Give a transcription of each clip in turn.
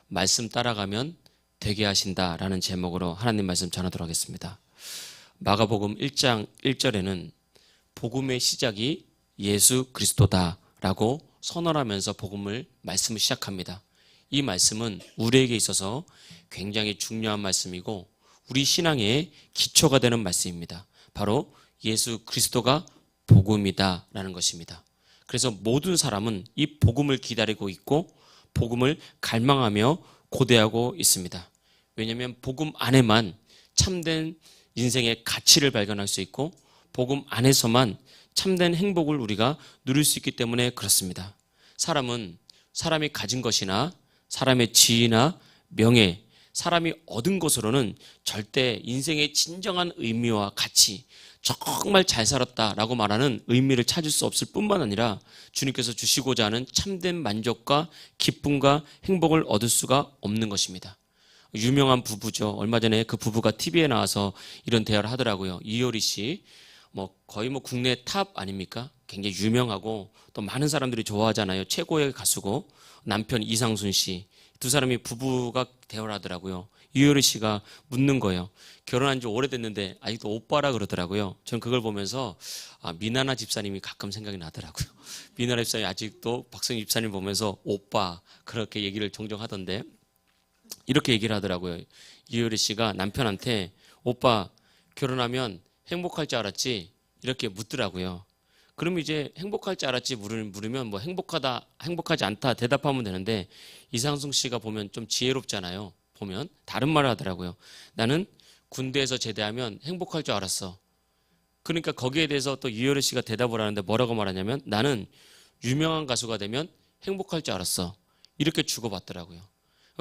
말씀 따라가면 되게 하신다라는 제목으로 하나님 말씀 전하도록 하겠습니다. 마가복음 1장 1절에는 복음의 시작이 예수 그리스도다라고 선언하면서 말씀을 시작합니다. 이 말씀은 우리에게 있어서 굉장히 중요한 말씀이고 우리 신앙의 기초가 되는 말씀입니다. 바로 예수 그리스도가 복음이다라는 것입니다. 그래서 모든 사람은 이 복음을 기다리고 있고 복음을 갈망하며 고대하고 있습니다. 왜냐하면 복음 안에만 참된 인생의 가치를 발견할 수 있고 복음 안에서만 참된 행복을 우리가 누릴 수 있기 때문에 그렇습니다. 사람이 가진 것이나 사람의 지위나 명예, 사람이 얻은 것으로는 절대 인생의 진정한 의미와 가치, 정말 잘 살았다라고 말하는 의미를 찾을 수 없을 뿐만 아니라 주님께서 주시고자 하는 참된 만족과 기쁨과 행복을 얻을 수가 없는 것입니다. 유명한 부부죠. 얼마 전에 그 부부가 TV에 나와서 이런 대화를 하더라고요. 이효리 씨, 거의 국내 탑 아닙니까? 굉장히 유명하고 또 많은 사람들이 좋아하잖아요. 최고의 가수고 남편 이상순 씨. 두 사람이 부부가 대화를 하더라고요. 이효리 씨가 묻는 거예요. 결혼한 지 오래됐는데 아직도 오빠라 그러더라고요. 저는 그걸 보면서 미나나 집사님이 가끔 생각이 나더라고요. 미나나 집사님이 아직도 박성희 집사님 보면서 오빠 그렇게 얘기를 종종 하던데 이렇게 얘기를 하더라고요. 이효리 씨가 남편한테 오빠 결혼하면 행복할 줄 알았지? 이렇게 묻더라고요. 그럼 이제 행복할 줄 알았지 물으면 행복하지 않다 대답하면 되는데 이상승 씨가 보면 좀 지혜롭잖아요. 보면 다른 말을 하더라고요. 나는 군대에서 제대하면 행복할 줄 알았어. 그러니까 거기에 대해서 또 이효리 씨가 대답을 하는데 뭐라고 말하냐면 나는 유명한 가수가 되면 행복할 줄 알았어. 이렇게 주고받더라고요.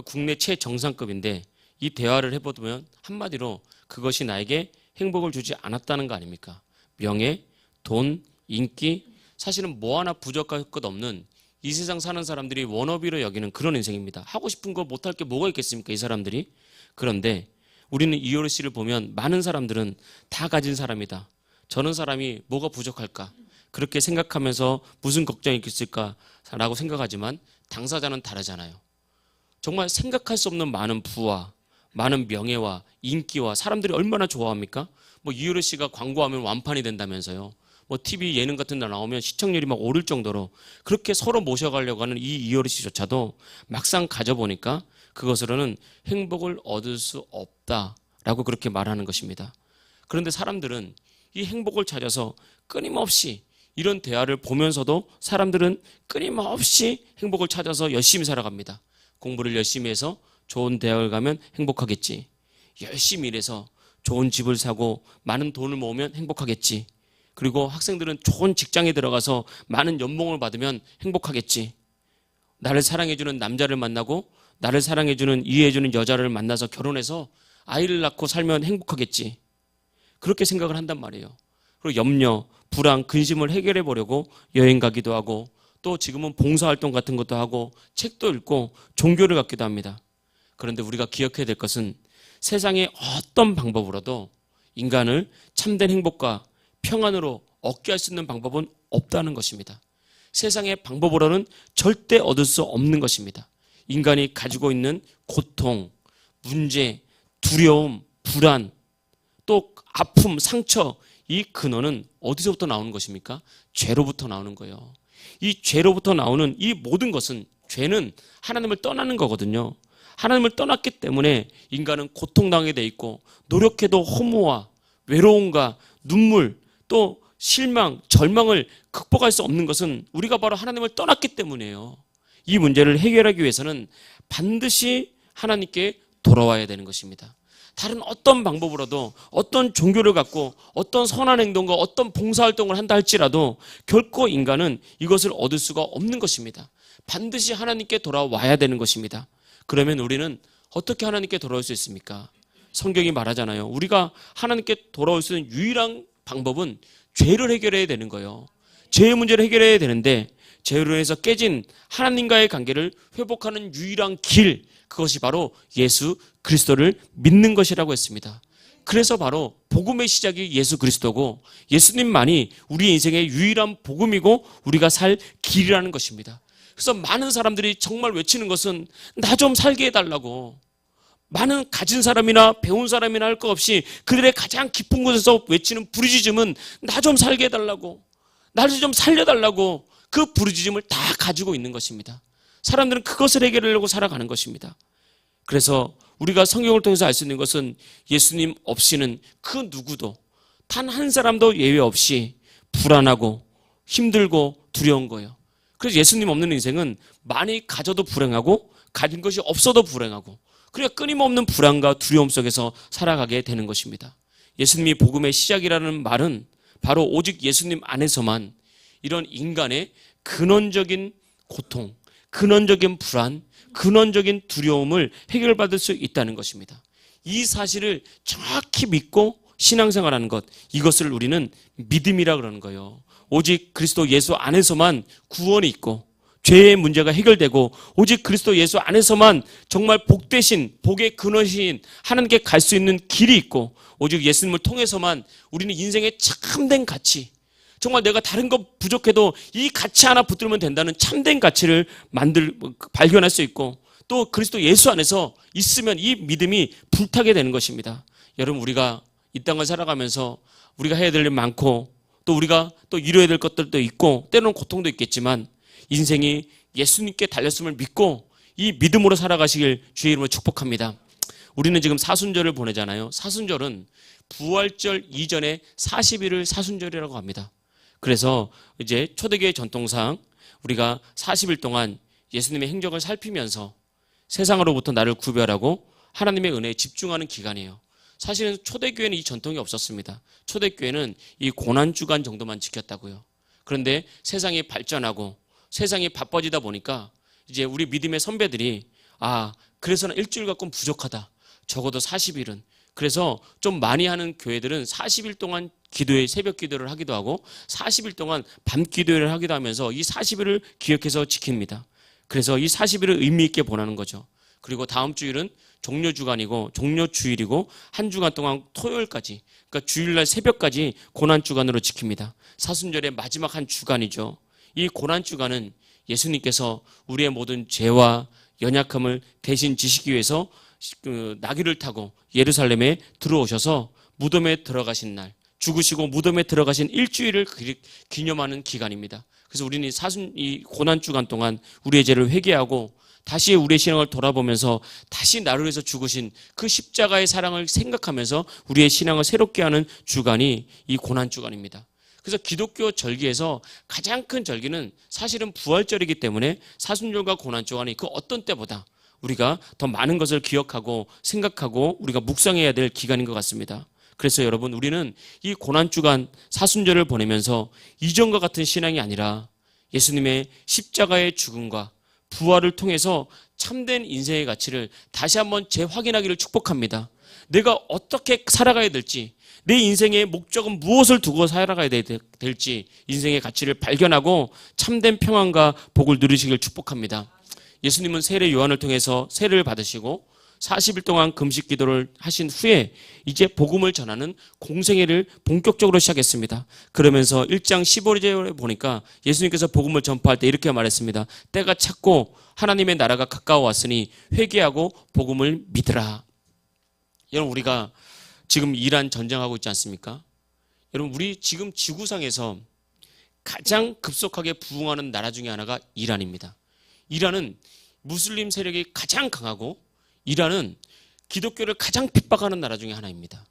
국내 최정상급인데 이 대화를 해보면 한마디로 그것이 나에게 행복을 주지 않았다는 거 아닙니까? 명예, 돈, 인기, 사실은 뭐 하나 부족할 것 없는 이 세상 사는 사람들이 워너비로 여기는 그런 인생입니다. 하고 싶은 거 못할 게 뭐가 있겠습니까? 이 사람들이. 그런데 우리는 이효리 씨를 보면 많은 사람들은 다 가진 사람이다. 저런 사람이 뭐가 부족할까? 그렇게 생각하면서 무슨 걱정이 있을까라고 생각하지만 당사자는 다르잖아요. 정말 생각할 수 없는 많은 부와 많은 명예와 인기와 사람들이 얼마나 좋아합니까? 이효리 씨가 광고하면 완판이 된다면서요. TV 예능 같은 데 나오면 시청률이 막 오를 정도로 그렇게 서로 모셔가려고 하는 이 이효리 씨조차도 막상 가져보니까 그것으로는 행복을 얻을 수 없다라고 그렇게 말하는 것입니다. 그런데 사람들은 이 행복을 찾아서 끊임없이 이런 대화를 보면서도 사람들은 끊임없이 행복을 찾아서 열심히 살아갑니다. 공부를 열심히 해서 좋은 대학을 가면 행복하겠지. 열심히 일해서 좋은 집을 사고 많은 돈을 모으면 행복하겠지. 그리고 학생들은 좋은 직장에 들어가서 많은 연봉을 받으면 행복하겠지. 나를 사랑해주는 남자를 만나고 나를 사랑해주는 이해해주는 여자를 만나서 결혼해서 아이를 낳고 살면 행복하겠지. 그렇게 생각을 한단 말이에요. 그리고 염려, 불안, 근심을 해결해 보려고 여행 가기도 하고 또 지금은 봉사활동 같은 것도 하고 책도 읽고 종교를 갖기도 합니다. 그런데 우리가 기억해야 될 것은 세상의 어떤 방법으로도 인간을 참된 행복과 평안으로 얻게 할 수 있는 방법은 없다는 것입니다. 세상의 방법으로는 절대 얻을 수 없는 것입니다. 인간이 가지고 있는 고통, 문제, 두려움, 불안, 또 아픔, 상처, 이 근원은 어디서부터 나오는 것입니까? 죄로부터 나오는 거예요. 이 죄로부터 나오는 이 모든 것은 죄는 하나님을 떠나는 거거든요. 하나님을 떠났기 때문에 인간은 고통당하게 돼 있고 노력해도 허무와 외로움과 눈물 또 실망, 절망을 극복할 수 없는 것은 우리가 바로 하나님을 떠났기 때문이에요. 이 문제를 해결하기 위해서는 반드시 하나님께 돌아와야 되는 것입니다. 다른 어떤 방법으로도 어떤 종교를 갖고 어떤 선한 행동과 어떤 봉사활동을 한다 할지라도 결코 인간은 이것을 얻을 수가 없는 것입니다. 반드시 하나님께 돌아와야 되는 것입니다. 그러면 우리는 어떻게 하나님께 돌아올 수 있습니까? 성경이 말하잖아요. 우리가 하나님께 돌아올 수 있는 유일한 방법은 죄를 해결해야 되는 거예요. 죄의 문제를 해결해야 되는데 죄로 인해서 깨진 하나님과의 관계를 회복하는 유일한 길, 그것이 바로 예수 그리스도를 믿는 것이라고 했습니다. 그래서 바로 복음의 시작이 예수 그리스도고 예수님만이 우리 인생의 유일한 복음이고 우리가 살 길이라는 것입니다. 그래서 많은 사람들이 정말 외치는 것은 나 좀 살게 해달라고. 많은 가진 사람이나 배운 사람이나 할 것 없이 그들의 가장 깊은 곳에서 외치는 부르짖음은 나 좀 살게 해달라고, 나를 좀 살려달라고, 그 부르짖음을 다 가지고 있는 것입니다. 사람들은 그것을 해결하려고 살아가는 것입니다. 그래서 우리가 성경을 통해서 알 수 있는 것은 예수님 없이는 그 누구도, 단 한 사람도 예외 없이 불안하고 힘들고 두려운 거예요. 그래서 예수님 없는 인생은 많이 가져도 불행하고 가진 것이 없어도 불행하고, 그러니까 끊임없는 불안과 두려움 속에서 살아가게 되는 것입니다. 예수님이 복음의 시작이라는 말은 바로 오직 예수님 안에서만 이런 인간의 근원적인 고통, 근원적인 불안, 근원적인 두려움을 해결받을 수 있다는 것입니다. 이 사실을 정확히 믿고 신앙생활하는 것, 이것을 우리는 믿음이라 그러는 거예요. 오직 그리스도 예수 안에서만 구원이 있고 죄의 문제가 해결되고, 오직 그리스도 예수 안에서만 정말 복되신, 복의 근원이신 하나님께 갈 수 있는 길이 있고, 오직 예수님을 통해서만 우리는 인생의 참된 가치, 정말 내가 다른 것 부족해도 이 가치 하나 붙들면 된다는 참된 가치를 발견할 수 있고, 또 그리스도 예수 안에서 있으면 이 믿음이 불타게 되는 것입니다. 여러분, 우리가 이 땅을 살아가면서 우리가 해야 될 일 많고, 또 우리가 또 이루어야 될 것들도 있고, 때로는 고통도 있겠지만 인생이 예수님께 달렸음을 믿고 이 믿음으로 살아가시길 주의 이름으로 축복합니다. 우리는 지금 사순절을 보내잖아요. 사순절은 부활절 이전에 40일을 사순절이라고 합니다. 그래서 이제 초대교회 전통상 우리가 40일 동안 예수님의 행적을 살피면서 세상으로부터 나를 구별하고 하나님의 은혜에 집중하는 기간이에요. 사실은 초대교회는 이 전통이 없었습니다. 초대교회는 이 고난주간 정도만 지켰다고요. 그런데 세상이 발전하고 세상이 바빠지다 보니까 이제 우리 믿음의 선배들이 그래서는 일주일 갖고는 부족하다, 적어도 40일은. 그래서 좀 많이 하는 교회들은 40일 동안 기도회, 새벽 기도를 하기도 하고 40일 동안 밤 기도회를 하기도 하면서 이 40일을 기억해서 지킵니다. 그래서 이 40일을 의미 있게 보내는 거죠. 그리고 다음 주일은 종료주간이고 종료주일이고 한 주간 동안 토요일까지, 그러니까 주일날 새벽까지 고난주간으로 지킵니다. 사순절의 마지막 한 주간이죠. 이 고난주간은 예수님께서 우리의 모든 죄와 연약함을 대신 지시기 위해서 나귀를 타고 예루살렘에 들어오셔서 무덤에 들어가신 날, 죽으시고 무덤에 들어가신 일주일을 기념하는 기간입니다. 그래서 우리는 이 고난주간 동안 우리의 죄를 회개하고 다시 우리의 신앙을 돌아보면서 다시 나를 위해서 죽으신 그 십자가의 사랑을 생각하면서 우리의 신앙을 새롭게 하는 주간이 이 고난주간입니다. 그래서 기독교 절기에서 가장 큰 절기는 사실은 부활절이기 때문에 사순절과 고난주간이 그 어떤 때보다 우리가 더 많은 것을 기억하고 생각하고 우리가 묵상해야 될 기간인 것 같습니다. 그래서 여러분, 우리는 이 고난주간 사순절을 보내면서 이전과 같은 신앙이 아니라 예수님의 십자가의 죽음과 부활을 통해서 참된 인생의 가치를 다시 한번 재확인하기를 축복합니다. 내가 어떻게 살아가야 될지, 내 인생의 목적은 무엇을 두고 살아가야 될지 인생의 가치를 발견하고 참된 평안과 복을 누리시길 축복합니다. 예수님은 세례 요한을 통해서 세례를 받으시고 40일 동안 금식 기도를 하신 후에 이제 복음을 전하는 공생애를 본격적으로 시작했습니다. 그러면서 1장 15절에 보니까 예수님께서 복음을 전파할 때 이렇게 말했습니다. 때가 찼고 하나님의 나라가 가까워 왔으니 회개하고 복음을 믿으라. 여러분, 우리가 지금 이란 전쟁하고 있지 않습니까? 여러분, 우리 지금 지구상에서 가장 급속하게 부흥하는 나라 중에 하나가 이란입니다. 이란은 무슬림 세력이 가장 강하고 이란은 기독교를 가장 핍박하는 나라 중에 하나입니다.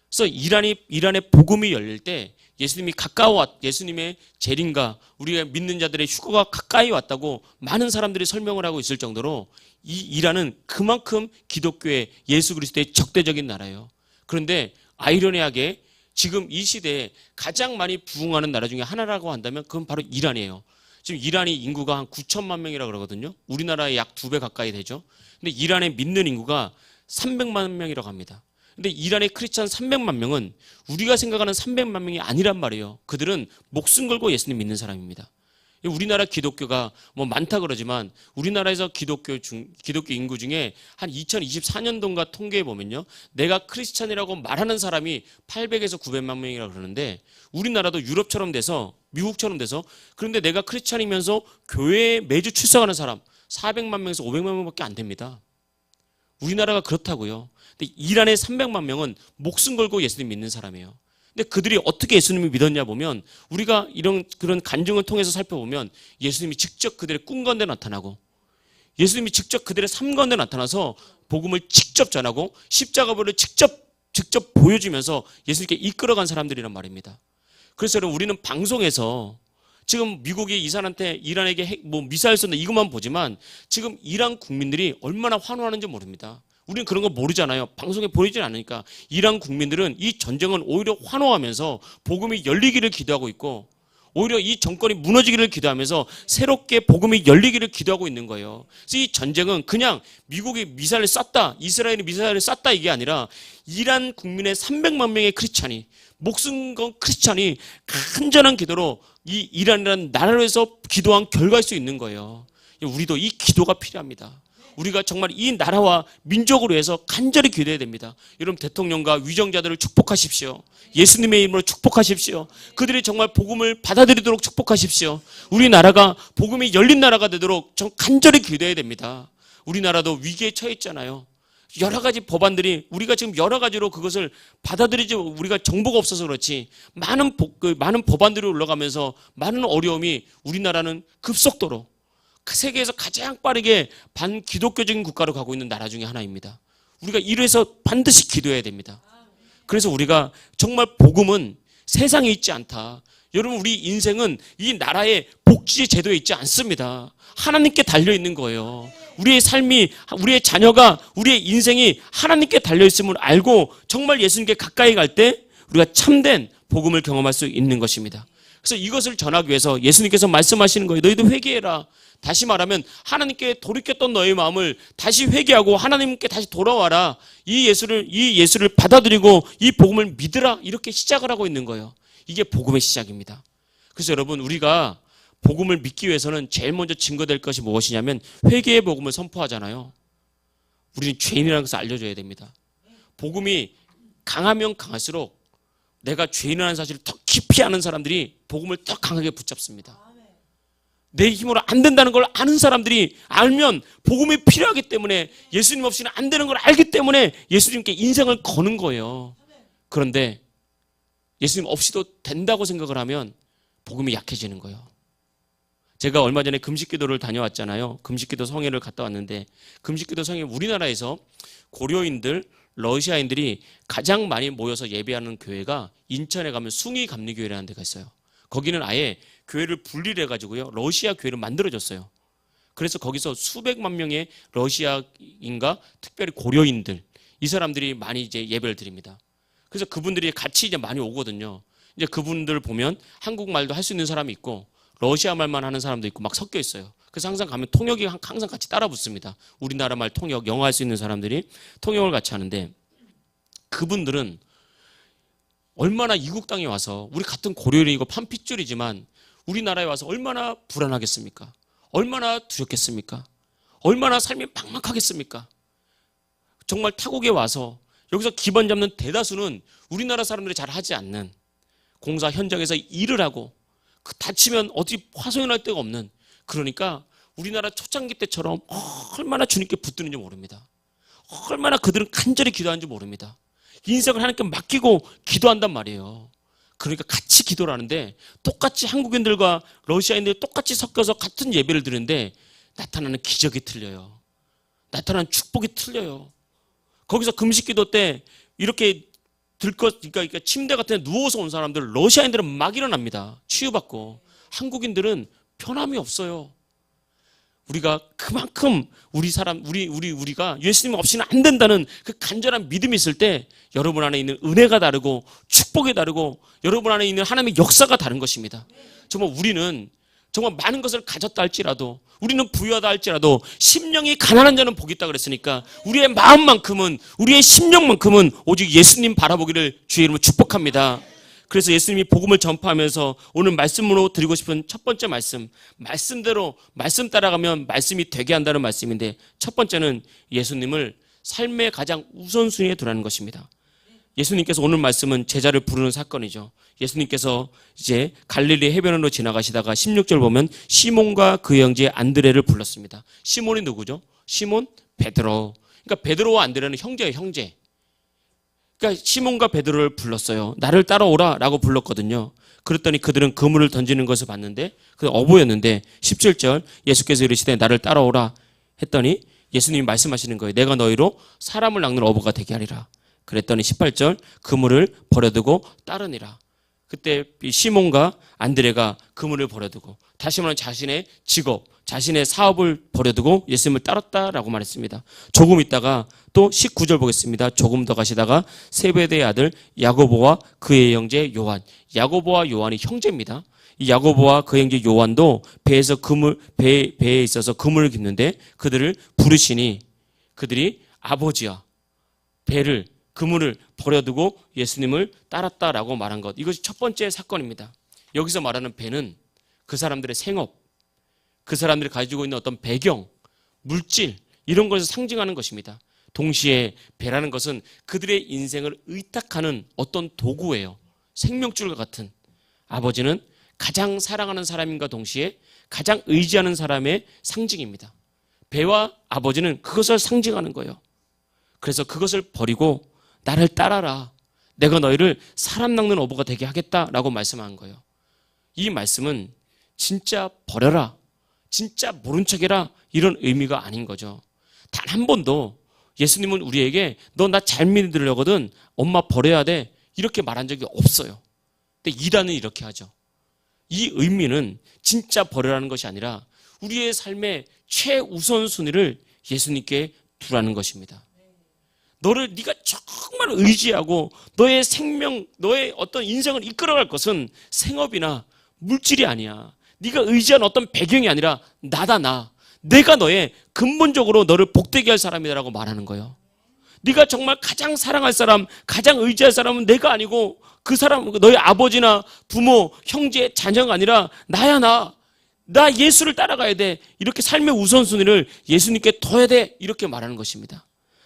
그래서 이란의 복음이 열릴 때 예수님의 재림과 우리가 믿는 자들의 휴거가 가까이 왔다고 많은 사람들이 설명을 하고 있을 정도로 이 이란은 그만큼 기독교의 예수 그리스도의 적대적인 나라예요. 그런데 아이러니하게 지금 이 시대에 가장 많이 부흥하는 나라 중에 하나라고 한다면 그건 바로 이란이에요. 지금 이란이 인구가 한 9천만 명이라고 그러거든요. 우리나라의 약 2배 가까이 되죠. 근데 이란에 믿는 인구가 300만 명이라고 합니다. 근데 이란의 크리스찬 300만 명은 우리가 생각하는 300만 명이 아니란 말이에요. 그들은 목숨 걸고 예수님 믿는 사람입니다. 우리나라 기독교가 뭐 많다 그러지만 우리나라에서 기독교 인구 중에 한 2024년도인가 통계해 보면요, 내가 크리스찬이라고 말하는 사람이 800에서 900만 명이라고 그러는데 우리나라도 유럽처럼 돼서 미국처럼 돼서. 그런데 내가 크리스찬이면서 교회에 매주 출석하는 사람 400만 명에서 500만 명밖에 안 됩니다. 우리나라가 그렇다고요. 근데 이란의 300만 명은 목숨 걸고 예수님 믿는 사람이에요. 근데 그들이 어떻게 예수님을 믿었냐 보면 우리가 그런 간증을 통해서 살펴보면 예수님이 직접 그들의 꿈 가운데 나타나고 예수님이 직접 그들의 삶 가운데 나타나서 복음을 직접 전하고 십자가를 직접 보여주면서 예수님께 이끌어간 사람들이란 말입니다. 그래서 여러분 우리는 방송에서 지금 미국이 이란에게 미사일 쏜다 이것만 보지만 지금 이란 국민들이 얼마나 환호하는지 모릅니다. 우리는 그런 거 모르잖아요. 방송에 보이질 않으니까. 이란 국민들은 이 전쟁은 오히려 환호하면서 복음이 열리기를 기도하고 있고 오히려 이 정권이 무너지기를 기도하면서 새롭게 복음이 열리기를 기도하고 있는 거예요. 그래서 이 전쟁은 그냥 미국이 미사일을 쐈다, 이스라엘이 미사일을 쐈다 이게 아니라 이란 국민의 300만 명의 크리스찬이 목숨 건 크리스찬이 간절한 기도로 이 이란이라는 나라로 해서 기도한 결과일 수 있는 거예요. 우리도 이 기도가 필요합니다. 우리가 정말 이 나라와 민족으로 해서 간절히 기도해야 됩니다. 여러분 대통령과 위정자들을 축복하십시오. 예수님의 이름으로 축복하십시오. 그들이 정말 복음을 받아들이도록 축복하십시오. 우리나라가 복음이 열린 나라가 되도록 좀 간절히 기도해야 됩니다. 우리나라도 위기에 처해 있잖아요. 여러 가지 법안들이 우리가 지금 여러 가지로 그것을 받아들이지 우리가 정보가 없어서 그렇지 많은 법안들이 올라가면서 많은 어려움이 우리나라는 급속도로 세계에서 가장 빠르게 반기독교적인 국가로 가고 있는 나라 중에 하나입니다. 우리가 이래서 반드시 기도해야 됩니다. 그래서 우리가 정말 복음은 세상에 있지 않다. 여러분 우리 인생은 이 나라의 복지 제도에 있지 않습니다. 하나님께 달려있는 거예요. 우리의 삶이 우리의 자녀가 우리의 인생이 하나님께 달려있음을 알고 정말 예수님께 가까이 갈 때 우리가 참된 복음을 경험할 수 있는 것입니다. 그래서 이것을 전하기 위해서 예수님께서 말씀하시는 거예요. 너희도 회개해라. 다시 말하면 하나님께 돌이켰던 너의 마음을 다시 회개하고 하나님께 다시 돌아와라. 이 예수를 받아들이고 이 복음을 믿으라. 이렇게 시작을 하고 있는 거예요. 이게 복음의 시작입니다. 그래서 여러분 우리가 복음을 믿기 위해서는 제일 먼저 증거될 것이 무엇이냐면 회개의 복음을 선포하잖아요. 우리는 죄인이라는 것을 알려줘야 됩니다. 복음이 강하면 강할수록 내가 죄인이라는 사실을 더 깊이 아는 사람들이 복음을 더 강하게 붙잡습니다. 내 힘으로 안 된다는 걸 아는 사람들이 알면 복음이 필요하기 때문에 예수님 없이는 안 되는 걸 알기 때문에 예수님께 인생을 거는 거예요. 그런데 예수님 없이도 된다고 생각을 하면 복음이 약해지는 거예요. 제가 얼마 전에 금식기도를 다녀왔잖아요. 금식기도 성회를 갔다 왔는데 금식기도 성회 우리나라에서 고려인들, 러시아인들이 가장 많이 모여서 예배하는 교회가 인천에 가면 숭의감리교회라는 데가 있어요. 거기는 아예 교회를 분리를 해가지고요. 러시아 교회를 만들어줬어요. 그래서 거기서 수백만 명의 러시아인과 특별히 고려인들, 이 사람들이 많이 이제 예배를 드립니다. 그래서 그분들이 같이 이제 많이 오거든요. 이제 그분들 보면 한국말도 할 수 있는 사람이 있고, 러시아 말만 하는 사람도 있고 막 섞여 있어요. 그래서 항상 가면 통역이 항상 같이 따라 붙습니다. 우리나라 말 통역, 영어 할 수 있는 사람들이 통역을 같이 하는데, 그분들은 얼마나 이국 땅에 와서 우리 같은 고려인이고 판핏줄이지만 우리나라에 와서 얼마나 불안하겠습니까? 얼마나 두렵겠습니까? 얼마나 삶이 막막하겠습니까? 정말 타국에 와서 여기서 기반 잡는 대다수는 우리나라 사람들이 잘 하지 않는 공사 현장에서 일을 하고 다치면 어디 화송이 날 데가 없는, 그러니까 우리나라 초창기 때처럼 얼마나 주님께 붙드는지 모릅니다. 얼마나 그들은 간절히 기도하는지 모릅니다. 인생을 하나님께 맡기고 기도한단 말이에요. 그러니까 같이 기도를 하는데 똑같이 한국인들과 러시아인들이 똑같이 섞여서 같은 예배를 드리는데 나타나는 기적이 틀려요. 나타나는 축복이 틀려요. 거기서 금식기도 때 이렇게 그러니까 침대 같은 데 누워서 온 사람들, 러시아인들은 막 일어납니다. 치유받고. 한국인들은 편함이 없어요. 우리가 그만큼 우리가 예수님 없이는 안 된다는 그 간절한 믿음이 있을 때 여러분 안에 있는 은혜가 다르고 축복이 다르고 여러분 안에 있는 하나님의 역사가 다른 것입니다. 정말 우리는 정말 많은 것을 가졌다 할지라도, 우리는 부유하다 할지라도 심령이 가난한 자는 복이 있다 그랬으니까 우리의 마음만큼은, 우리의 심령만큼은 오직 예수님 바라보기를 주의 이름으로 축복합니다. 그래서 예수님이 복음을 전파하면서 오늘 말씀으로 드리고 싶은 첫 번째 말씀대로 말씀 따라가면 말씀이 되게 한다는 말씀인데, 첫 번째는 예수님을 삶의 가장 우선순위에 두라는 것입니다. 예수님께서 오늘 말씀은 제자를 부르는 사건이죠. 예수님께서 이제 갈릴리 해변으로 지나가시다가 16절 보면 시몬과 그의 형제 안드레를 불렀습니다. 시몬이 누구죠? 시몬 베드로. 그러니까 베드로와 안드레는 형제예요, 형제. 그러니까 시몬과 베드로를 불렀어요. 나를 따라오라 라고 불렀거든요. 그랬더니 그들은 그물을 던지는 것을 봤는데 그 어부였는데 17절 예수께서 이르시되 나를 따라오라 했더니 예수님이 말씀하시는 거예요. 내가 너희로 사람을 낚는 어부가 되게 하리라. 그랬더니 18절 그물을 버려두고 따르니라. 그때 시몬과 안드레가 그물을 버려두고 다시 말하면 자신의 직업, 자신의 사업을 버려두고 예수님을 따랐다라고 말했습니다. 조금 있다가 또 19절 보겠습니다. 조금 더 가시다가 세베대의 아들 야고보와 그의 형제 요한. 야고보와 요한이 형제입니다. 이 야고보와 그의 형제 요한도 배에 있어서 그물을 깁는데 그들을 부르시니 그들이 아버지야 그물을 버려두고 예수님을 따랐다라고 말한 것. 이것이 첫 번째 사건입니다. 여기서 말하는 배는 그 사람들의 생업, 그 사람들이 가지고 있는 어떤 배경, 물질 이런 것을 상징하는 것입니다. 동시에 배라는 것은 그들의 인생을 의탁하는 어떤 도구예요. 생명줄과 같은. 아버지는 가장 사랑하는 사람인가 동시에 가장 의지하는 사람의 상징입니다. 배와 아버지는 그것을 상징하는 거예요. 그래서 그것을 버리고 나를 따라라. 내가 너희를 사람 낚는 어부가 되게 하겠다라고 말씀한 거예요. 이 말씀은 진짜 버려라. 진짜 모른 척해라. 이런 의미가 아닌 거죠. 단 한 번도 예수님은 우리에게 너 나 잘 믿으려거든 엄마 버려야 돼. 이렇게 말한 적이 없어요. 근데 이단은 이렇게 하죠. 이 의미는 진짜 버려라는 것이 아니라 우리의 삶의 최우선순위를 예수님께 두라는 것입니다. 너를 네가 정말 의지하고 너의 생명, 너의 어떤 인생을 이끌어갈 것은 생업이나 물질이 아니야. 네가 의지한 어떤 배경이 아니라 나다 나. 내가 너의 근본적으로 너를 복되게 할 사람이라고 말하는 거예요. 네가 정말 가장 사랑할 사람, 가장 의지할 사람은 내가 아니고 그 사람, 너의 아버지나 부모, 형제, 자녀가 아니라 나야 나. 나 예수를 따라가야 돼. 이렇게 삶의 우선순위를 예수님께 둬야 돼. 이렇게 말하는 것입니다.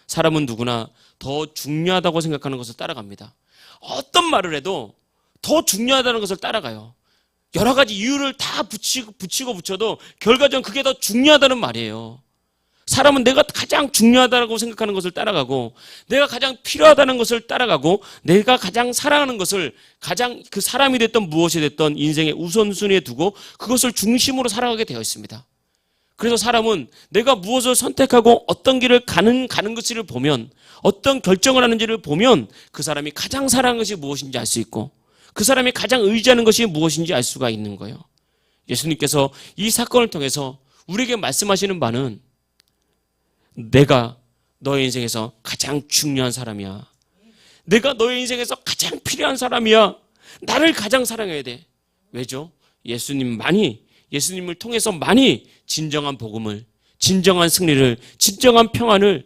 사람은 누구나 더 중요하다고 생각하는 것을 따라갑니다. 어떤 말을 해도 더 중요하다는 것을 따라가요. 여러 가지 이유를 다 붙여도 결과적으로 그게 더 중요하다는 말이에요. 사람은 내가 가장 중요하다고 생각하는 것을 따라가고 내가 가장 필요하다는 것을 따라가고 내가 가장 사랑하는 것을 가장 그 사람이 됐던 무엇이 됐던 인생의 우선순위에 두고 그것을 중심으로 살아가게 되어 있습니다. 그래서 사람은 내가 무엇을 선택하고 어떤 길을 가는 것을 보면 어떤 결정을 하는지를 보면 그 사람이 가장 사랑하는 것이 무엇인지 알 수 있고 그 사람이 가장 의지하는 것이 무엇인지 알 수가 있는 거예요. 예수님께서 이 사건을 통해서 우리에게 말씀하시는 바는 내가 너의 인생에서 가장 중요한 사람이야. 내가 너의 인생에서 가장 필요한 사람이야. 나를 가장 사랑해야 돼. 왜죠? 예수님을 통해서 많이 진정한 복음을, 진정한 승리를, 진정한 평안을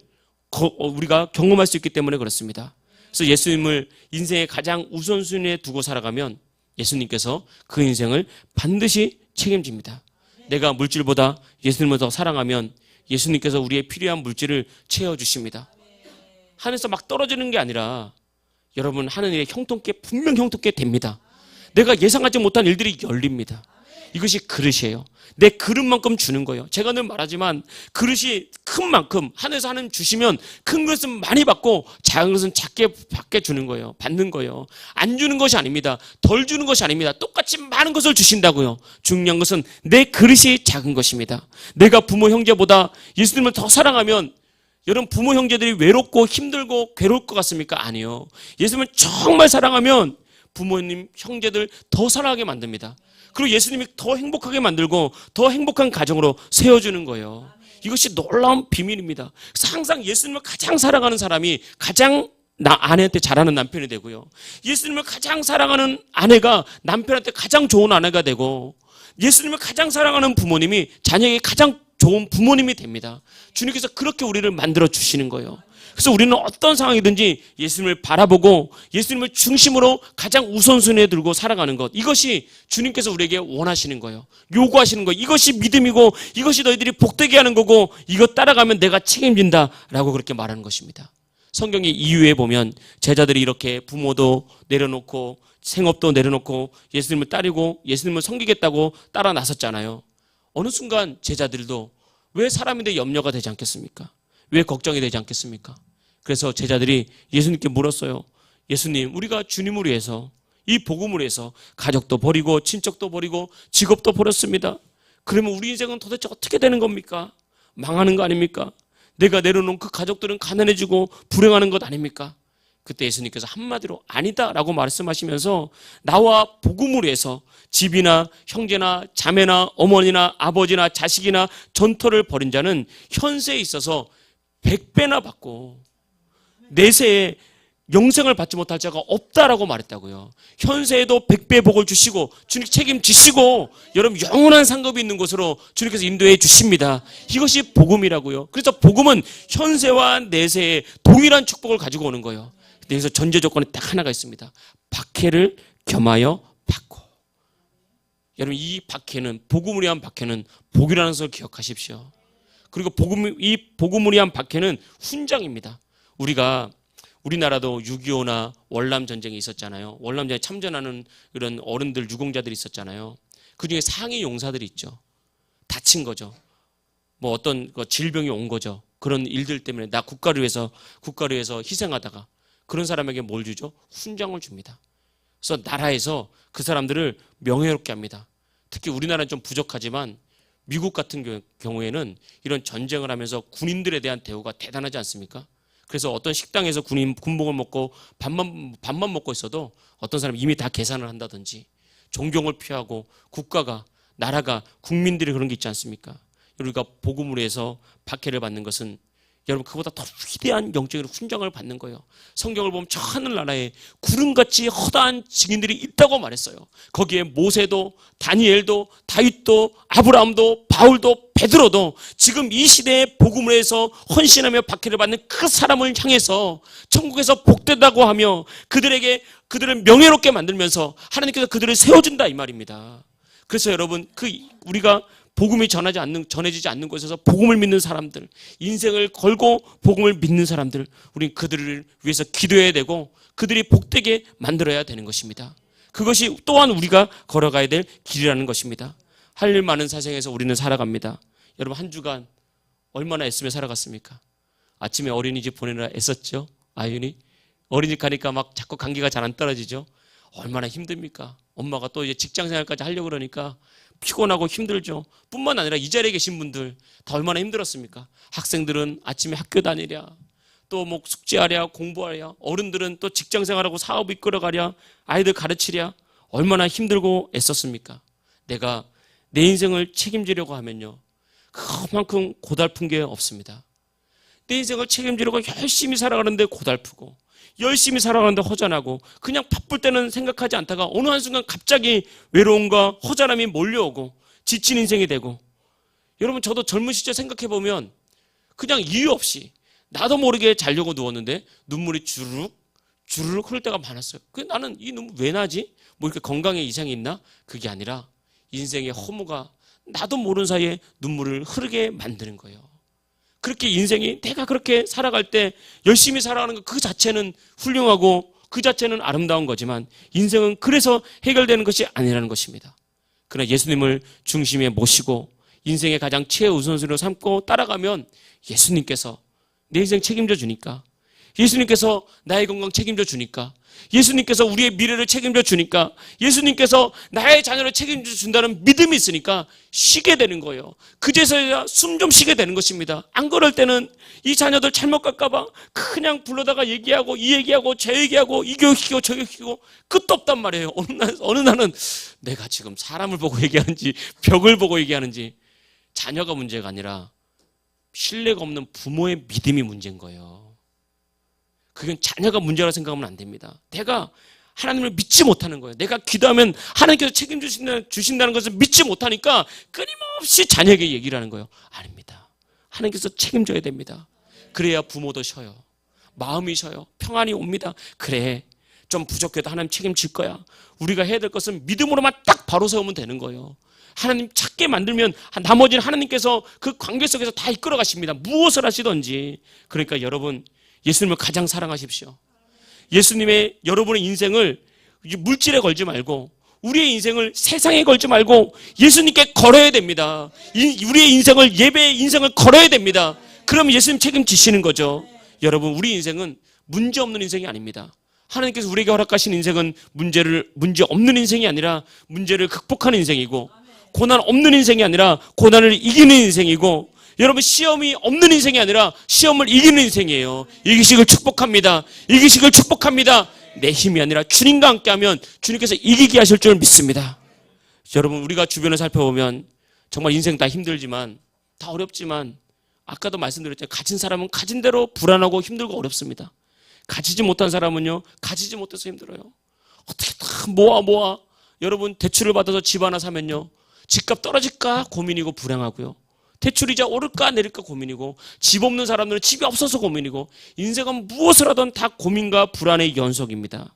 우리가 경험할 수 있기 때문에 그렇습니다. 그래서 예수님을 인생의 가장 우선순위에 두고 살아가면 예수님께서 그 인생을 반드시 책임집니다. 내가 물질보다 예수님을 더 사랑하면 예수님께서 우리의 필요한 물질을 채워주십니다. 하늘에서 막 떨어지는 게 아니라 여러분 하는 일에 분명 형통케 됩니다. 내가 예상하지 못한 일들이 열립니다. 이것이 그릇이에요. 내 그릇만큼 주는 거예요. 제가 늘 말하지만 그릇이 큰 만큼 하늘에서 하나님 주시면 큰 그릇은 많이 받고 작은 그릇은 작게 받게 주는 거예요. 받는 거예요. 안 주는 것이 아닙니다. 덜 주는 것이 아닙니다. 똑같이 많은 것을 주신다고요. 중요한 것은 내 그릇이 작은 것입니다. 내가 부모 형제보다 예수님을 더 사랑하면 여러분 부모 형제들이 외롭고 힘들고 괴로울 것 같습니까? 아니요. 예수님을 정말 사랑하면 부모님 형제들 더 사랑하게 만듭니다. 그리고 예수님이 더 행복하게 만들고 더 행복한 가정으로 세워주는 거예요. 이것이 놀라운 비밀입니다. 그래서 항상 예수님을 가장 사랑하는 사람이 가장 아내한테 잘하는 남편이 되고요. 예수님을 가장 사랑하는 아내가 남편한테 가장 좋은 아내가 되고 예수님을 가장 사랑하는 부모님이 자녀에게 가장 좋은 부모님이 됩니다. 주님께서 그렇게 우리를 만들어 주시는 거예요. 그래서 우리는 어떤 상황이든지 예수님을 바라보고 예수님을 중심으로 가장 우선순위에 들고 살아가는 것, 이것이 주님께서 우리에게 원하시는 거예요. 요구하시는 거예요. 이것이 믿음이고 이것이 너희들이 복되게 하는 거고 이것 따라가면 내가 책임진다 라고 그렇게 말하는 것입니다. 성경의 이유에 보면 제자들이 이렇게 부모도 내려놓고 생업도 내려놓고 예수님을 따르고 예수님을 섬기겠다고 따라 나섰잖아요. 어느 순간 제자들도 왜 사람인데 염려가 되지 않겠습니까? 왜 걱정이 되지 않겠습니까? 그래서 제자들이 예수님께 물었어요. 예수님, 우리가 주님을 위해서, 이 복음을 위해서 가족도 버리고 친척도 버리고 직업도 버렸습니다. 그러면 우리 인생은 도대체 어떻게 되는 겁니까? 망하는 거 아닙니까? 내가 내려놓은 그 가족들은 가난해지고 불행하는 것 아닙니까? 그때 예수님께서 한마디로 아니다 라고 말씀하시면서 나와 복음을 위해서 집이나 형제나 자매나 어머니나 아버지나 자식이나 전토를 벌인 자는 현세에 있어서 100배나 받고 내세에 영생을 받지 못할 자가 없다라고 말했다고요. 현세에도 100배 복을 주시고 주님 책임지시고 여러분 영원한 상급이 있는 곳으로 주님께서 인도해 주십니다. 이것이 복음이라고요. 그래서 복음은 현세와 내세에 동일한 축복을 가지고 오는 거예요. 여기서 전제 조건이 딱 하나가 있습니다. 박해를 겸하여 받고. 여러분 이 박해는, 복음을 위한 박해는 복이라는 것을 기억하십시오. 그리고 이 복음을 위한 박해는 훈장입니다. 우리나라도 6.25나 월남 전쟁이 있었잖아요. 월남 전쟁에 참전하는 그런 어른들, 유공자들이 있었잖아요. 그중에 상위 용사들이 있죠. 다친 거죠. 뭐 어떤 질병이 온 거죠. 그런 일들 때문에 나 국가를 위해서 희생하다가 그런 사람에게 뭘 주죠? 훈장을 줍니다. 그래서 나라에서 그 사람들을 명예롭게 합니다. 특히 우리나라는 좀 부족하지만 미국 같은 경우에는 이런 전쟁을 하면서 군인들에 대한 대우가 대단하지 않습니까? 그래서 어떤 식당에서 군복을 먹고 밥만 먹고 있어도 어떤 사람이 이미 다 계산을 한다든지 존경을 표하고 국가가, 나라가, 국민들이 그런 게 있지 않습니까? 우리가 복음으로 해서 박해를 받는 것은 여러분 그보다 더 위대한 영적인 훈장을 받는 거예요. 성경을 보면 저 하늘나라에 구름같이 허다한 증인들이 있다고 말했어요. 거기에 모세도, 다니엘도, 다윗도, 아브라함도, 바울도, 베드로도 지금 이 시대에 복음을 해서 헌신하며 박해를 받는 그 사람을 향해서 천국에서 복되다고 하며 그들을 명예롭게 만들면서 하나님께서 그들을 세워준다 이 말입니다. 그래서 여러분 우리가 복음이 전해지지 않는 곳에서 복음을 믿는 사람들, 인생을 걸고 복음을 믿는 사람들, 우리는 그들을 위해서 기도해야 되고 그들이 복되게 만들어야 되는 것입니다. 그것이 또한 우리가 걸어가야 될 길이라는 것입니다. 할 일 많은 세상에서 우리는 살아갑니다. 여러분 한 주간 얼마나 애쓰며 살아갔습니까? 아침에 어린이집 보내느라 애썼죠? 아윤이 어린이집 가니까 막 자꾸 감기가 잘 안 떨어지죠? 얼마나 힘듭니까? 엄마가 또 이제 직장생활까지 하려고 그러니까 피곤하고 힘들죠. 뿐만 아니라 이 자리에 계신 분들 다 얼마나 힘들었습니까? 학생들은 아침에 학교 다니랴, 또 뭐 숙제하랴, 공부하랴, 어른들은 또 직장생활하고 사업 이끌어가랴, 아이들 가르치랴, 얼마나 힘들고 애썼습니까? 내가 내 인생을 책임지려고 하면요, 그만큼 고달픈 게 없습니다. 내 인생을 책임지려고 열심히 살아가는데 고달프고 열심히 살아가는데 허전하고 그냥 바쁠 때는 생각하지 않다가 어느 한순간 갑자기 외로움과 허전함이 몰려오고 지친 인생이 되고, 여러분 저도 젊은 시절 생각해보면 그냥 이유 없이 나도 모르게 자려고 누웠는데 눈물이 주르륵 흐를 때가 많았어요. 나는 이 눈물 왜 나지? 뭐 이렇게 건강에 이상이 있나? 그게 아니라 인생의 허무가 나도 모르는 사이에 눈물을 흐르게 만드는 거예요. 그렇게 인생이 내가 그렇게 살아갈 때 열심히 살아가는 것 그 자체는 훌륭하고 그 자체는 아름다운 거지만 인생은 그래서 해결되는 것이 아니라는 것입니다. 그러나 예수님을 중심에 모시고 인생의 가장 최우선순위로 삼고 따라가면 예수님께서 내 인생 책임져 주니까, 예수님께서 나의 건강 책임져 주니까, 예수님께서 우리의 미래를 책임져 주니까, 예수님께서 나의 자녀를 책임져 준다는 믿음이 있으니까 쉬게 되는 거예요. 그제서야 숨 좀 쉬게 되는 것입니다. 안 그럴 때는 이 자녀들 잘못 갈까봐 그냥 불러다가 얘기하고 이 얘기하고 저 얘기하고 이 교육시키고 저 교육시키고 끝도 없단 말이에요. 어느 날은 내가 지금 사람을 보고 얘기하는지 벽을 보고 얘기하는지, 자녀가 문제가 아니라 신뢰가 없는 부모의 믿음이 문제인 거예요. 그건 자녀가 문제라고 생각하면 안 됩니다. 내가 하나님을 믿지 못하는 거예요. 내가 기도하면 하나님께서 책임주신다는 것을 믿지 못하니까 끊임없이 자녀에게 얘기를 하는 거예요. 아닙니다. 하나님께서 책임져야 됩니다. 그래야 부모도 쉬어요. 마음이 쉬어요. 평안이 옵니다. 그래, 좀 부족해도 하나님 책임질 거야. 우리가 해야 될 것은 믿음으로만 딱 바로 세우면 되는 거예요. 하나님 찾게 만들면 나머지는 하나님께서 그 관계 속에서 다 이끌어 가십니다. 무엇을 하시든지. 그러니까 여러분, 예수님을 가장 사랑하십시오. 예수님의 여러분의 인생을 물질에 걸지 말고 우리의 인생을 세상에 걸지 말고 예수님께 걸어야 됩니다. 우리의 인생을, 예배의 인생을 걸어야 됩니다. 그럼 예수님 책임지시는 거죠. 여러분, 우리 인생은 문제 없는 인생이 아닙니다. 하나님께서 우리에게 허락하신 인생은 문제 없는 인생이 아니라 문제를 극복하는 인생이고, 고난 없는 인생이 아니라 고난을 이기는 인생이고, 여러분, 시험이 없는 인생이 아니라 시험을 이기는 인생이에요. 이기식을 축복합니다. 이기식을 축복합니다. 내 힘이 아니라 주님과 함께하면 주님께서 이기게 하실 줄 믿습니다. 여러분, 우리가 주변을 살펴보면 정말 인생 다 힘들지만, 다 어렵지만, 아까도 말씀드렸잖아요. 가진 사람은 가진 대로 불안하고 힘들고 어렵습니다. 가지지 못한 사람은요, 가지지 못해서 힘들어요. 어떻게 다 모아. 여러분, 대출을 받아서 집 하나 사면요, 집값 떨어질까 고민이고 불행하고요. 대출이자 오를까 내릴까 고민이고, 집 없는 사람들은 집이 없어서 고민이고, 인생은 무엇을 하든 다 고민과 불안의 연속입니다.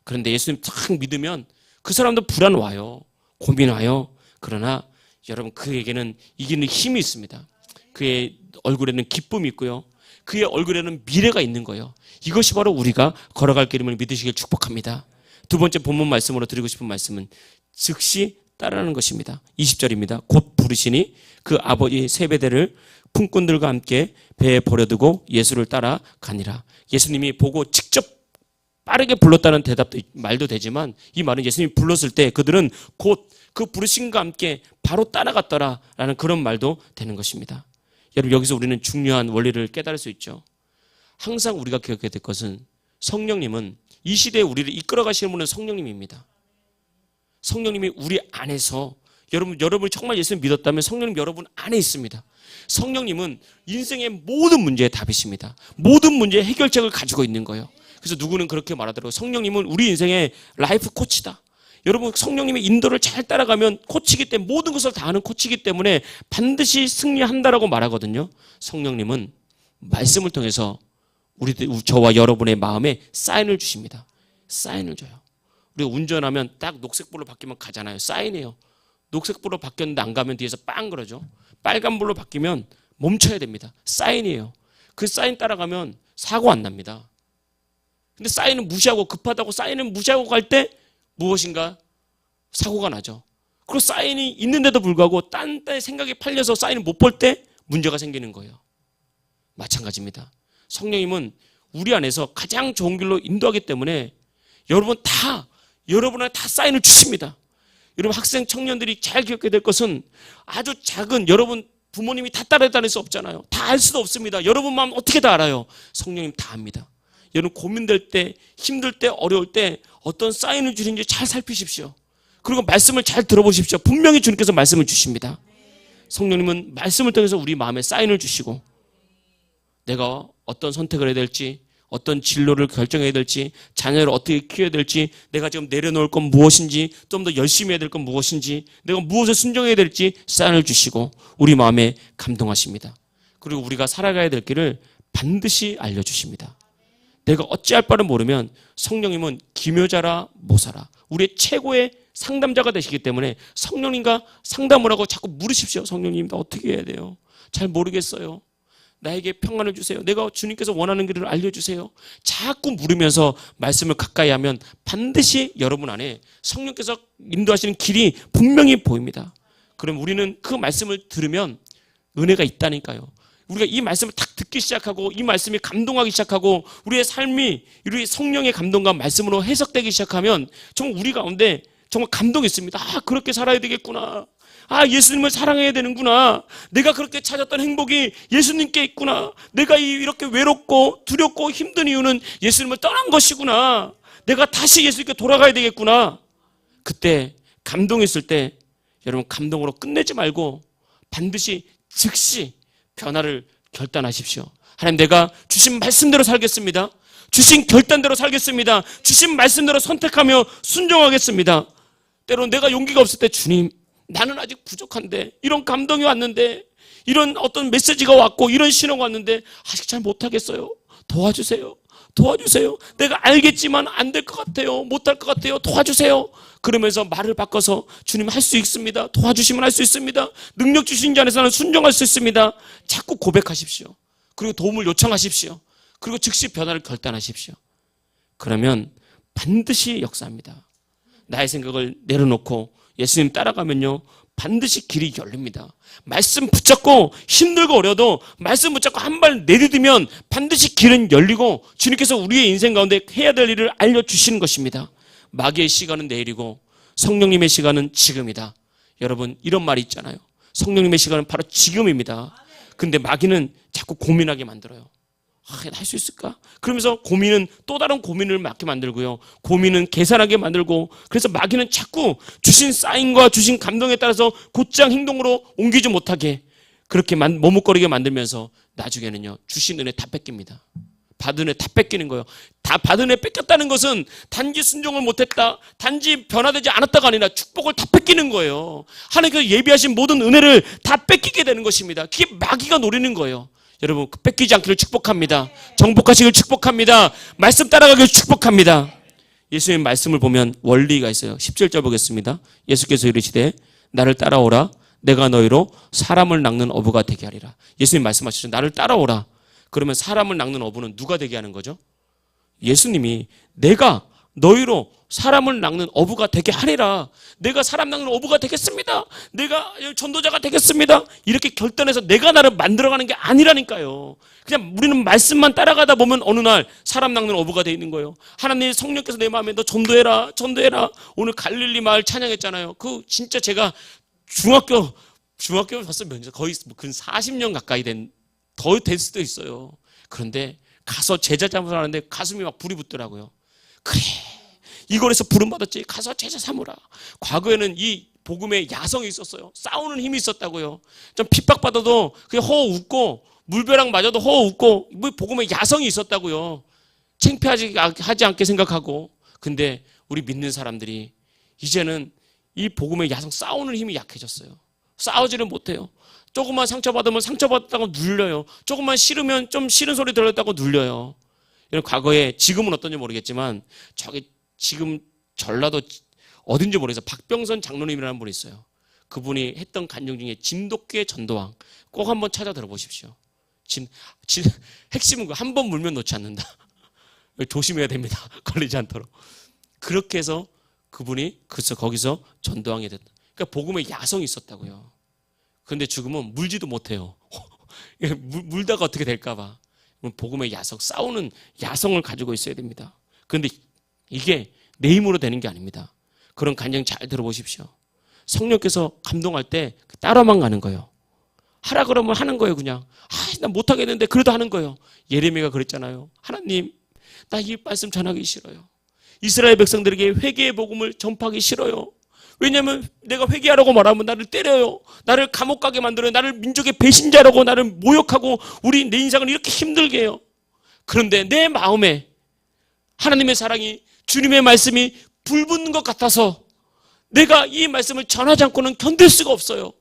그런데 예수님 딱 믿으면 그 사람도 불안 와요. 고민 와요. 그러나 여러분, 그에게는 이기는 힘이 있습니다. 그의 얼굴에는 기쁨이 있고요. 그의 얼굴에는 미래가 있는 거예요. 이것이 바로 우리가 걸어갈 길임을 믿으시길 축복합니다. 두 번째 본문 말씀으로 드리고 싶은 말씀은 즉시 따르는 것입니다. 20절입니다. 곧 부르시니 그 아버지 세베대를 품꾼들과 함께 배에 버려두고 예수를 따라 가니라. 예수님이 보고 직접 빠르게 불렀다는 대답도 말도 되지만, 이 말은 예수님이 불렀을 때 그들은 곧 그 부르심과 함께 바로 따라갔더라라는 그런 말도 되는 것입니다. 여러분, 여기서 우리는 중요한 원리를 깨달을 수 있죠. 항상 우리가 기억해야 될 것은 성령님은, 이 시대에 우리를 이끌어 가시는 분은 성령님입니다. 성령님이 우리 안에서, 여러분이 정말 예수님 믿었다면 성령님 여러분 안에 있습니다. 성령님은 인생의 모든 문제의 답이십니다. 모든 문제의 해결책을 가지고 있는 거예요. 그래서 누구는 그렇게 말하더라고요. 성령님은 우리 인생의 라이프 코치다. 여러분, 성령님의 인도를 잘 따라가면 코치기 때문에, 모든 것을 다 아는 코치기 때문에 반드시 승리한다라고 말하거든요. 성령님은 말씀을 통해서 저와 여러분의 마음에 사인을 주십니다. 사인을 줘요. 우리가 운전하면 딱 녹색불로 바뀌면 가잖아요. 사인이에요. 녹색불로 바뀌었는데 안 가면 뒤에서 빵 그러죠. 빨간불로 바뀌면 멈춰야 됩니다. 사인이에요. 그 사인 따라가면 사고 안 납니다. 근데 사인은 무시하고, 급하다고 사인은 무시하고 갈 때 무엇인가 사고가 나죠. 그리고 사인이 있는데도 불구하고 딴 데 생각에 팔려서 사인을 못 볼 때 문제가 생기는 거예요. 마찬가지입니다. 성령님은 우리 안에서 가장 좋은 길로 인도하기 때문에 여러분한테 다 사인을 주십니다. 여러분, 학생 청년들이 잘 기억해야 될 것은, 아주 작은, 여러분 부모님이 다 따라다닐 수 없잖아요. 다 알 수도 없습니다. 여러분 마음 어떻게 다 알아요? 성령님 다 압니다. 여러분, 고민될 때, 힘들 때, 어려울 때 어떤 사인을 주시는지 잘 살피십시오. 그리고 말씀을 잘 들어보십시오. 분명히 주님께서 말씀을 주십니다. 성령님은 말씀을 통해서 우리 마음에 사인을 주시고, 내가 어떤 선택을 해야 될지, 어떤 진로를 결정해야 될지, 자녀를 어떻게 키워야 될지, 내가 지금 내려놓을 건 무엇인지, 좀 더 열심히 해야 될 건 무엇인지, 내가 무엇을 순종해야 될지 사인을 주시고 우리 마음에 감동하십니다. 그리고 우리가 살아가야 될 길을 반드시 알려주십니다. 내가 어찌할 바를 모르면 성령님은 기묘자라 모사라, 우리의 최고의 상담자가 되시기 때문에 성령님과 상담을 하고 자꾸 물으십시오. 성령님, 나 어떻게 해야 돼요? 잘 모르겠어요. 나에게 평안을 주세요. 내가 주님께서 원하는 길을 알려주세요. 자꾸 물으면서 말씀을 가까이 하면 반드시 여러분 안에 성령께서 인도하시는 길이 분명히 보입니다. 그럼 우리는 그 말씀을 들으면 은혜가 있다니까요. 우리가 이 말씀을 딱 듣기 시작하고, 이 말씀이 감동하기 시작하고, 우리의 삶이 우리 성령의 감동과 말씀으로 해석되기 시작하면 정말 우리 가운데 정말 감동이 있습니다. 아, 그렇게 살아야 되겠구나. 아, 예수님을 사랑해야 되는구나. 내가 그렇게 찾았던 행복이 예수님께 있구나. 내가 이렇게 외롭고 두렵고 힘든 이유는 예수님을 떠난 것이구나. 내가 다시 예수님께 돌아가야 되겠구나. 그때 감동이 있을 때 여러분, 감동으로 끝내지 말고 반드시 즉시 변화를 결단하십시오. 하나님, 내가 주신 말씀대로 살겠습니다. 주신 결단대로 살겠습니다. 주신 말씀대로 선택하며 순종하겠습니다. 때로는 내가 용기가 없을 때, 주님, 나는 아직 부족한데, 이런 감동이 왔는데, 이런 어떤 메시지가 왔고, 이런 신호가 왔는데 아직 잘 못하겠어요. 도와주세요. 도와주세요. 내가 알겠지만 안 될 것 같아요. 못할 것 같아요. 도와주세요. 그러면서 말을 바꿔서, 주님, 할 수 있습니다. 도와주시면 할 수 있습니다. 능력 주신 자 안에서는 순종할 수 있습니다. 자꾸 고백하십시오. 그리고 도움을 요청하십시오. 그리고 즉시 변화를 결단하십시오. 그러면 반드시 역사합니다. 나의 생각을 내려놓고 예수님 따라가면요, 반드시 길이 열립니다. 말씀 붙잡고 힘들고 어려도 말씀 붙잡고 한 발 내디디면 반드시 길은 열리고 주님께서 우리의 인생 가운데 해야 될 일을 알려주시는 것입니다. 마귀의 시간은 내일이고 성령님의 시간은 지금이다. 여러분, 이런 말이 있잖아요. 성령님의 시간은 바로 지금입니다. 근데 마귀는 자꾸 고민하게 만들어요. 할 수 있을까? 그러면서 고민은 또 다른 고민을 맡게 만들고요. 고민은 계산하게 만들고, 그래서 마귀는 자꾸 주신 사인과 주신 감동에 따라서 곧장 행동으로 옮기지 못하게 그렇게 머뭇거리게 만들면서 나중에는요, 주신 은혜 다 뺏깁니다. 받은 은혜 다 뺏기는 거예요. 다 받은 은혜 뺏겼다는 것은 단지 순종을 못했다, 단지 변화되지 않았다가 아니라 축복을 다 뺏기는 거예요. 하나님께서 예비하신 모든 은혜를 다 뺏기게 되는 것입니다. 그게 마귀가 노리는 거예요. 여러분, 뺏기지 않기를 축복합니다. 정복하시길 축복합니다. 말씀 따라가기를 축복합니다. 예수님 말씀을 보면 원리가 있어요. 17절 보겠습니다. 예수께서 이르시되 나를 따라오라. 내가 너희로 사람을 낚는 어부가 되게 하리라. 예수님 말씀하시죠. 나를 따라오라. 그러면 사람을 낚는 어부는 누가 되게 하는 거죠? 예수님이 내가 너희로 사람을 낚는 어부가 되게 하리라. 내가 사람 낚는 어부가 되겠습니다. 내가 전도자가 되겠습니다. 이렇게 결단해서 내가 나를 만들어가는 게 아니라니까요. 그냥 우리는 말씀만 따라가다 보면 어느 날 사람 낚는 어부가 돼 있는 거예요. 하나님 성령께서 내 마음에 너 전도해라, 전도해라. 오늘 갈릴리 마을 찬양했잖아요. 그 진짜 제가 중학교 벌써 거의 근 40년 가까이 더 될 수도 있어요. 그런데 가서 제자 잡으러 하는데 가슴이 막 불이 붙더라고요. 그래, 이걸에서 부름받았지. 가서 제자 삼으라. 과거에는 이 복음에 야성이 있었어요. 싸우는 힘이 있었다고요. 좀 핍박받아도 그냥 허 웃고, 물벼락 맞아도 허 웃고, 복음에 야성이 있었다고요. 창피하지 않게 생각하고. 근데 우리 믿는 사람들이 이제는 이 복음의 야성, 싸우는 힘이 약해졌어요. 싸우지를 못해요. 조금만 상처받으면 상처받았다고 눌려요. 조금만 싫으면 좀 싫은 소리 들었다고 눌려요. 이런 과거에, 지금은 어떤지 모르겠지만 지금 전라도 어딘지 모르겠어요. 박병선 장로님이라는 분이 있어요. 그분이 했던 간증 중에 진돗개 전도왕, 꼭 한번 찾아 들어보십시오. 핵심은 한 번 물면 놓지 않는다. 조심해야 됩니다. 걸리지 않도록. 그렇게 해서 그분이 거기서 전도왕이 됐다. 그러니까 복음에 야성이 있었다고요. 그런데 지금은 물지도 못해요. 물다가 어떻게 될까 봐. 복음의 야성, 싸우는 야성을 가지고 있어야 됩니다. 그런데 이게 내 힘으로 되는 게 아닙니다. 그런 간증 잘 들어보십시오. 성령께서 감동할 때 따라만 가는 거예요. 하라 그러면 하는 거예요. 그냥 난 못하겠는데 그래도 하는 거예요. 예레미야가 그랬잖아요. 하나님, 나 이 말씀 전하기 싫어요. 이스라엘 백성들에게 회개의 복음을 전파하기 싫어요. 왜냐하면 내가 회개하라고 말하면 나를 때려요. 나를 감옥 가게 만들어요. 나를 민족의 배신자라고 나를 모욕하고 내 인생을 이렇게 힘들게 해요. 그런데 내 마음에 하나님의 사랑이, 주님의 말씀이 불붙는 것 같아서 내가 이 말씀을 전하지 않고는 견딜 수가 없어요.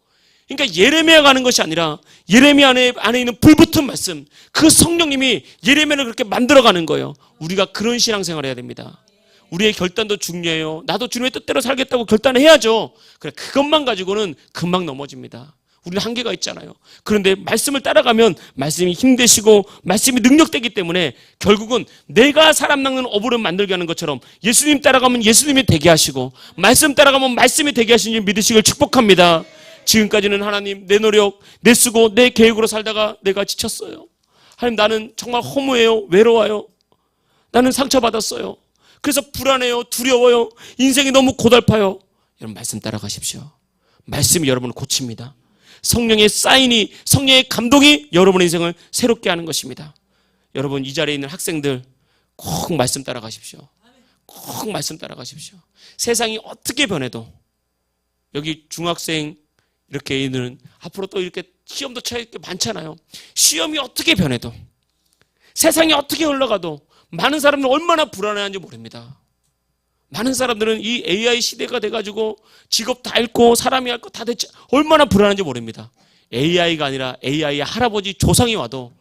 그러니까 예레미야가 하는 것이 아니라 예레미야 안에 있는 불붙은 말씀, 그 성령님이 예레미야를 그렇게 만들어가는 거예요. 우리가 그런 신앙생활을 해야 됩니다. 우리의 결단도 중요해요. 나도 주님의 뜻대로 살겠다고 결단해야죠. 그래, 그것만 가지고는 금방 넘어집니다. 우리는 한계가 있잖아요. 그런데 말씀을 따라가면 말씀이 힘되시고 말씀이 능력되기 때문에 결국은 내가 사람 낚는 어부를 만들게 하는 것처럼 예수님 따라가면 예수님이 되게 하시고 말씀 따라가면 말씀이 되게 하시는 줄 믿으시길 축복합니다. 지금까지는 하나님, 내 노력, 내 수고, 내 계획으로 살다가 내가 지쳤어요. 하나님, 나는 정말 허무해요. 외로워요. 나는 상처받았어요. 그래서 불안해요. 두려워요. 인생이 너무 고달파요. 여러분, 말씀 따라가십시오. 말씀이 여러분을 고칩니다. 성령의 사인이, 성령의 감동이 여러분의 인생을 새롭게 하는 것입니다. 여러분, 이 자리에 있는 학생들 꼭 말씀 따라가십시오. 꼭 말씀 따라가십시오. 세상이 어떻게 변해도, 여기 중학생 이렇게 있는, 앞으로 또 이렇게 시험도 쳐야 할 게 많잖아요. 시험이 어떻게 변해도, 세상이 어떻게 흘러가도 많은 사람들은 얼마나 불안해하는지 모릅니다. 많은 사람들은 이 AI 시대가 돼가지고 직업 다 잃고 사람이 할 거 다 됐지, 얼마나 불안한지 모릅니다. AI가 아니라 AI의 할아버지 조상이 와도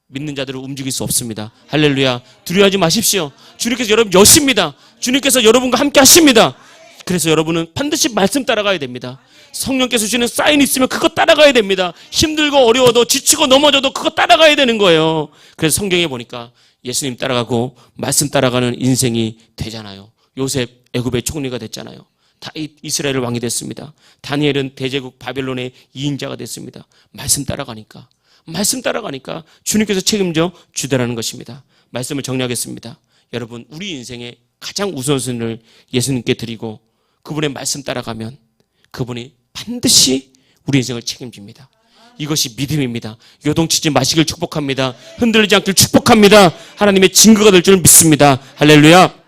믿는 자들을 움직일 수 없습니다. 할렐루야. 두려워하지 마십시오. 주님께서 여러분 여십니다. 주님께서 여러분과 함께 하십니다. 그래서 여러분은 반드시 말씀 따라가야 됩니다. 성령께서 주시는 사인이 있으면 그거 따라가야 됩니다. 힘들고 어려워도 지치고 넘어져도 그거 따라가야 되는 거예요. 그래서 성경에 보니까 예수님 따라가고 말씀 따라가는 인생이 되잖아요. 요셉 애굽의 총리가 됐잖아요. 다윗 이스라엘 왕이 됐습니다. 다니엘은 대제국 바벨론의 2인자가 됐습니다. 말씀 따라가니까 주님께서 책임져 주더라는 것입니다. 말씀을 정리하겠습니다. 여러분, 우리 인생의 가장 우선순위를 예수님께 드리고 그분의 말씀 따라가면 그분이 반드시 우리 인생을 책임집니다. 이것이 믿음입니다. 요동치지 마시길 축복합니다. 흔들리지 않길 축복합니다. 하나님의 증거가 될 줄 믿습니다. 할렐루야.